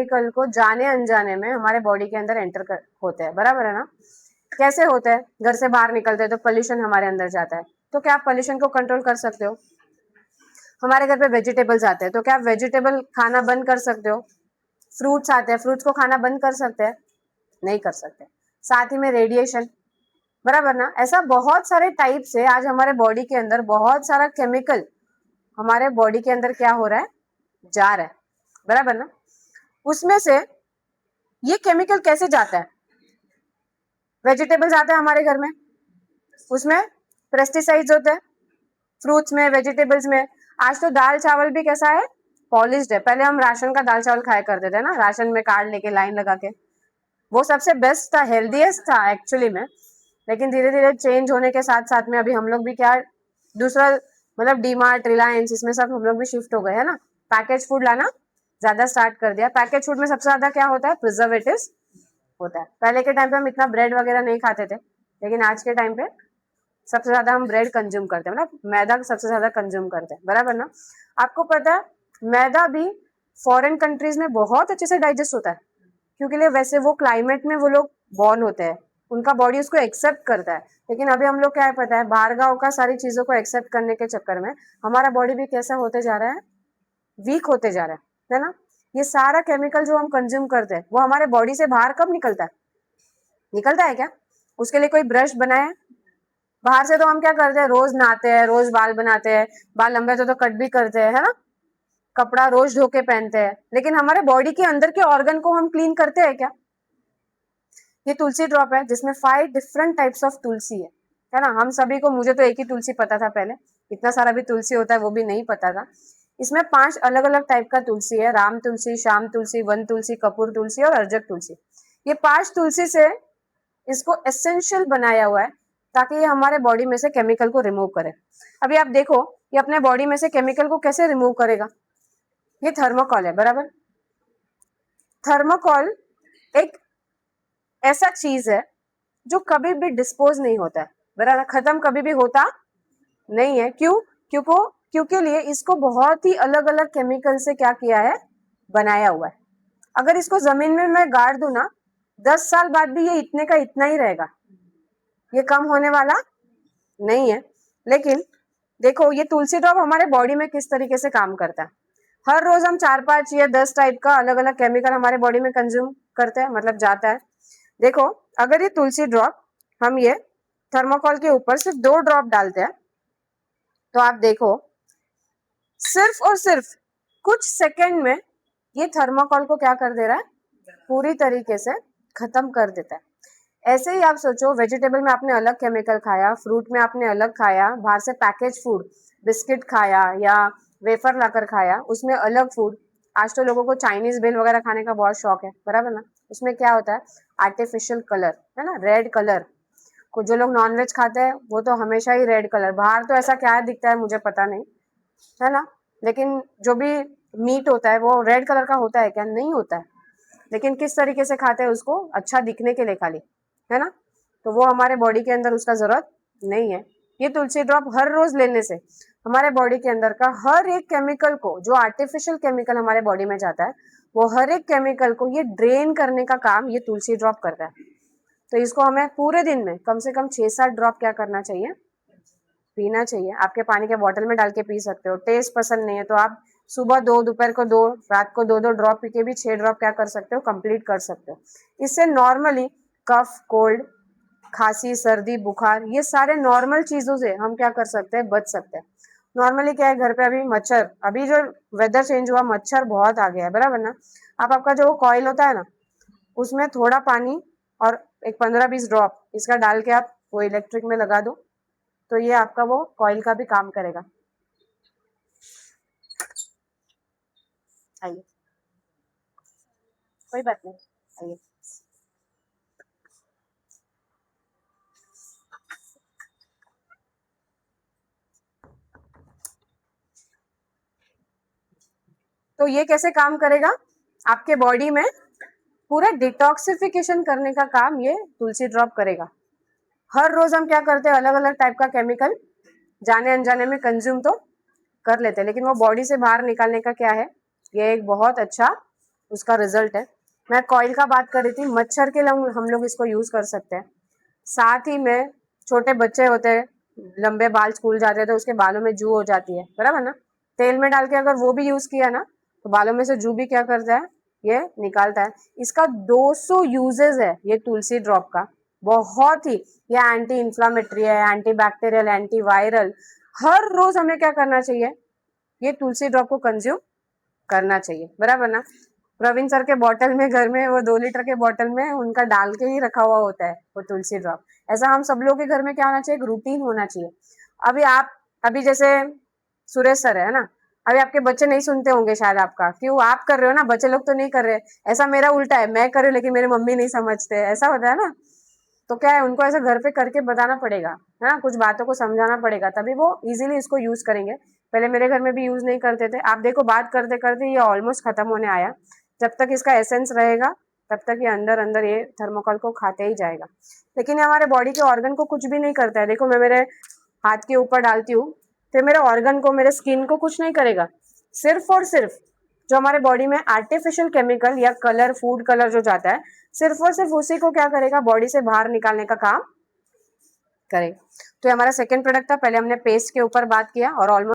Chemical को जाने अनजाने में हमारे बॉडी के अंदर होते हैं, बराबर है ना। कैसे होते हैं? घर से बाहर निकलते हैं तो पोल्यूशन हमारे अंदर जाता है, तो क्या आप पोल्यूशन को कंट्रोल कर सकते हो? हमारे घर पे वेजिटेबल्स आते हैं तो क्या आप वेजिटेबल खाना बंद कर सकते हो? फ्रूट्स आते हैं, फ्रूट्स को खाना बंद कर सकते हैं? नहीं कर सकते। साथ ही में रेडिएशन, बराबर ना। ऐसा बहुत सारे टाइप से आज हमारे बॉडी के अंदर बहुत सारा केमिकल हमारे बॉडी के अंदर क्या हो रहा है, जा रहा है, बराबर ना। उसमें से ये केमिकल कैसे जाता है? वेजिटेबल्स आते हैं हमारे घर में, उसमें पेस्टिसाइड्स होते हैं, फ्रूट्स में, वेजिटेबल्स में। आज तो दाल चावल भी कैसा है, पॉलिश्ड है। पहले हम राशन का दाल चावल खाया करते थे ना, राशन में कार्ड लेके लाइन लगा के, वो सबसे बेस्ट था, हेल्दीएस्ट था एक्चुअली में। लेकिन धीरे धीरे चेंज होने के साथ साथ में अभी हम लोग भी क्या, दूसरा मतलब डीमार्ट, रिलायंस, इसमें सब हम लोग भी शिफ्ट हो गए है ना। पैकेज फूड लाना ज्यादा स्टार्ट कर दिया। पैकेज फूड में सबसे ज्यादा क्या होता है, प्रिजर्वेटिव्स होता है। पहले के टाइम पे हम इतना ब्रेड वगैरह नहीं खाते थे, लेकिन आज के टाइम पे सबसे ज्यादा हम ब्रेड कंज्यूम करते हैं, मतलब मैदा सबसे ज्यादा कंज्यूम करते हैं, बराबर ना। आपको पता है मैदा भी फॉरेन कंट्रीज में बहुत अच्छे से डाइजेस्ट होता है, क्योंकि वैसे वो क्लाइमेट में वो लोग बॉर्न होते हैं, उनका बॉडी उसको एक्सेप्ट करता है। लेकिन अभी हम लोग क्या है पता है, बाहर गाँव का सारी चीजों को एक्सेप्ट करने के चक्कर में हमारा बॉडी भी कैसा होते जा रहा है, वीक होते जा रहा है ना। ये सारा केमिकल जो हम कंज्यूम करते हैं वो हमारे बॉडी से बाहर कब निकलता है? निकलता है क्या? उसके लिए कोई ब्रश बनाया है? बाहर से तो हम क्या करते हैं, रोज नहाते हैं, रोज बाल बनाते हैं, बाल लंबे तो कट भी करते हैं, है ना। कपड़ा रोज धो के पहनते हैं, लेकिन हमारे बॉडी के अंदर के ऑर्गन को हम क्लीन करते हैं क्या? ये तुलसी ड्रॉप है जिसमें 5 डिफरेंट टाइप्स ऑफ तुलसी है ना। हम सभी को, मुझे तो एक ही तुलसी पता था पहले, इतना सारा भी तुलसी होता है वो भी नहीं पता था। इसमें 5 अलग अलग टाइप का तुलसी है, राम तुलसी, श्याम तुलसी, वन तुलसी, कपूर तुलसी और अर्जक तुलसी। ये 5 तुलसी से इसको एसेंशियल बनाया हुआ है ताकि ये हमारे बॉडी में से केमिकल को रिमूव करे। अभी आप देखो ये अपने बॉडी में से केमिकल को कैसे रिमूव करेगा। ये थर्मोकॉल है, बराबर। थर्मोकॉल एक ऐसा चीज है जो कभी भी डिस्पोज नहीं होता है, बराबर, खत्म कभी भी होता नहीं है। क्यों? क्योंकि लिए इसको बहुत ही अलग अलग केमिकल से क्या किया है, बनाया हुआ है। अगर इसको जमीन में मैं गाड़ दूं ना, 10 साल बाद भी ये इतने का इतना ही रहेगा, ये कम होने वाला नहीं है। लेकिन देखो ये तुलसी ड्रॉप हमारे बॉडी में किस तरीके से काम करता है। हर रोज हम 4-5 या 10 टाइप का अलग अलग केमिकल हमारे बॉडी में कंज्यूम करते हैं, मतलब जाता है। देखो अगर ये तुलसी ड्रॉप हम ये थर्मोकॉल के ऊपर सिर्फ 2 ड्रॉप डालते हैं तो आप देखो सिर्फ और सिर्फ कुछ सेकंड में ये थर्मोकॉल को क्या कर दे रहा है, पूरी तरीके से खत्म कर देता है। ऐसे ही आप सोचो, वेजिटेबल में आपने अलग केमिकल खाया, फ्रूट में आपने अलग खाया, बाहर से पैकेज फूड बिस्किट खाया या वेफर लाकर खाया, उसमें अलग फूड। आज तो लोगों को चाइनीज बेल वगैरह खाने का बहुत शौक है, बराबर ना। उसमें क्या होता है, आर्टिफिशियल कलर, है ना, रेड कलर। को जो लोग नॉनवेज खाते हैं वो तो हमेशा ही रेड कलर, बाहर तो ऐसा क्या दिखता है मुझे पता नहीं, है ना। लेकिन जो भी मीट होता है वो रेड कलर का होता है क्या? नहीं होता है। लेकिन किस तरीके से खाते हैं उसको, अच्छा दिखने के लिए खाली, है ना। तो वो हमारे बॉडी के अंदर उसका जरूरत नहीं है। ये तुलसी ड्रॉप हर रोज लेने से हमारे बॉडी के अंदर का हर एक केमिकल को, जो आर्टिफिशियल केमिकल हमारे बॉडी में जाता है, वो हर एक केमिकल को ये ड्रेन करने का काम ये तुलसी ड्रॉप करता है। तो इसको हमें पूरे दिन में कम से कम 6-7 ड्रॉप क्या करना चाहिए, पीना चाहिए। आपके पानी के बोतल में डाल के पी सकते हो। टेस्ट पसंद नहीं है तो आप सुबह 2, दोपहर को 2, रात को 2-2 ड्रॉप पी के भी 6 ड्रॉप क्या कर सकते हो, कंप्लीट कर सकते हो। इससे नॉर्मली कफ, कोल्ड, खांसी, सर्दी, बुखार, ये सारे नॉर्मल चीजों से हम क्या कर सकते हैं, बच सकते हैं। नॉर्मली क्या है, घर पे अभी मच्छर, अभी जो वेदर चेंज हुआ मच्छर बहुत आ गया है, बराबर ना। आप आपका जो कॉइल होता है ना, उसमें थोड़ा पानी और एक 15-20 ड्रॉप इसका डाल के आप वो इलेक्ट्रिक में लगा दो, तो ये आपका वो कॉइल का भी काम करेगा। आइए, कोई बात नहीं, आइए। तो ये कैसे काम करेगा, आपके बॉडी में पूरा डिटॉक्सिफिकेशन करने का काम ये तुलसी ड्रॉप करेगा। हर रोज हम क्या करते हैं, अलग अलग टाइप का केमिकल जाने अनजाने में कंज्यूम तो कर लेते हैं, लेकिन वो बॉडी से बाहर निकालने का क्या है, ये एक बहुत अच्छा उसका रिजल्ट है। मैं कॉइल का बात कर रही थी, मच्छर के लिए हम लोग इसको यूज कर सकते हैं। साथ ही में छोटे बच्चे होते हैं, लंबे बाल, स्कूल जाते हैं तो उसके बालों में जू हो जाती है, बराबर ना, तेल में डाल के अगर वो भी यूज किया ना तो बालों में से जू भी क्या करता है, ये निकालता है। इसका 200 यूजेस है ये तुलसी ड्रॉप का, बहुत ही, ये एंटी इंफ्लामेटरी है, एंटी बैक्टीरियल, एंटी वायरल। हर रोज हमें क्या करना चाहिए, ये तुलसी ड्रॉप को कंज्यूम करना चाहिए, बराबर ना। प्रवीण सर के बॉटल में घर में वो 2 लीटर के बॉटल में उनका डाल के ही रखा हुआ होता है वो तुलसी ड्रॉप। ऐसा हम सब लोग के घर में क्या होना चाहिए, एक रूटीन होना चाहिए। अभी जैसे सुरेश सर है ना, अभी आपके बच्चे नहीं सुनते होंगे शायद आपका, क्यों, आप कर रहे हो ना, बच्चे लोग तो नहीं कर रहे। ऐसा मेरा उल्टा है, मैं कर रही हूँ लेकिन मेरी मम्मी नहीं समझते, ऐसा होता है ना। तो क्या है, उनको ऐसे घर पे करके बताना पड़ेगा, है ना, कुछ बातों को समझाना पड़ेगा, तभी वो इजीली इसको यूज करेंगे। पहले मेरे घर में भी यूज नहीं करते थे, आप देखो बात करते करते ये ऑलमोस्ट खत्म होने आया। जब तक इसका एसेंस रहेगा तब तक ये अंदर अंदर ये थर्मोकॉल को खाते ही जाएगा। लेकिन ये हमारे बॉडी के ऑर्गन को कुछ भी नहीं करता है। देखो मैं मेरे हाथ के ऊपर डालती हूँ, फिर मेरे ऑर्गन को, मेरे स्किन को कुछ नहीं करेगा। सिर्फ और सिर्फ जो हमारे बॉडी में आर्टिफिशियल केमिकल या कलर, फूड कलर जो जाता है, सिर्फ और सिर्फ उसी को क्या करेगा, बॉडी से बाहर निकालने का काम करेगा। तो ये हमारा सेकेंड प्रोडक्ट था। पहले हमने पेस्ट के ऊपर बात किया और ऑलमोस्ट